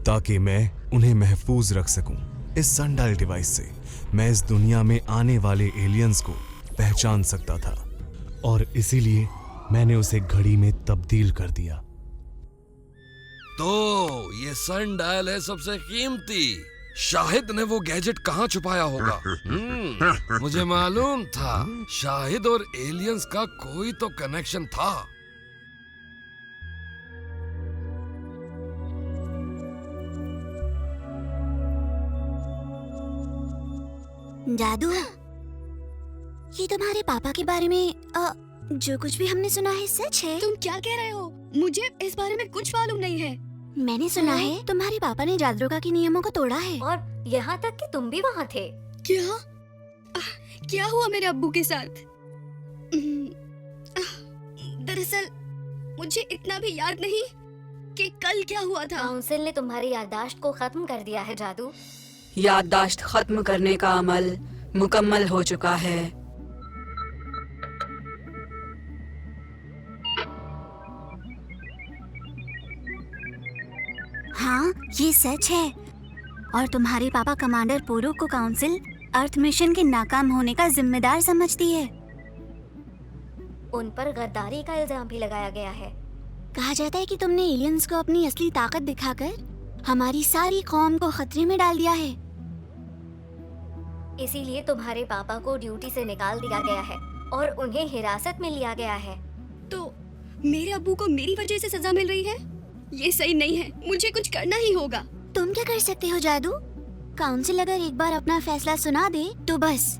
ताकि मैं उन्हें महफूज रख सकूं। इस सनडायल डिवाइस से मैं इस दुनिया में आने वाले एलियंस को पहचान सकता था और इसीलिए मैंने उसे घड़ी में तब्दील कर दिया। तो ये सन डायल है सबसे कीमती। शाहिद ने वो गैजेट कहाँ छुपाया होगा? मुझे मालूम था शाहिद और एलियंस का कोई तो कनेक्शन था। जादू, ये तुम्हारे पापा के बारे में जो कुछ भी हमने सुना है सच है? तुम क्या कह रहे हो? मुझे इस बारे में कुछ मालूम नहीं है। मैंने सुना है तुम्हारे पापा ने जादरोगा के नियमों को तोड़ा है। और यहाँ तक कि तुम भी वहाँ थे। क्या? क्या हुआ मेरे अब्बू के साथ? दरअसल मुझे इतना भी याद नहीं कि कल क्या हुआ था। काउंसिल ने तुम्हारी याददाश्त को खत्म कर दिया है जादू। याददाश्त खत्म करने का अमल मुकम्मल हो चुका है। हाँ, ये सच है। और तुम्हारे पापा कमांडर पोरो को काउंसिल अर्थ मिशन के नाकाम होने का जिम्मेदार समझती है। उन पर गद्दारी का इल्जाम भी लगाया गया है। कहा जाता है कि तुमने एलियंस को अपनी असली ताकत दिखाकर हमारी सारी कौम को खतरे में डाल दिया है। इसीलिए तुम्हारे पापा को ड्यूटी से निकाल दिया गया है और उन्हें हिरासत में लिया गया है। तो मेरे अब्बू को मेरी वजह से सजा मिल रही है? ये सही नहीं है। मुझे कुछ करना ही होगा। तुम क्या कर सकते हो जादू? काउंसिल अगर एक बार अपना फैसला सुना दे तो बस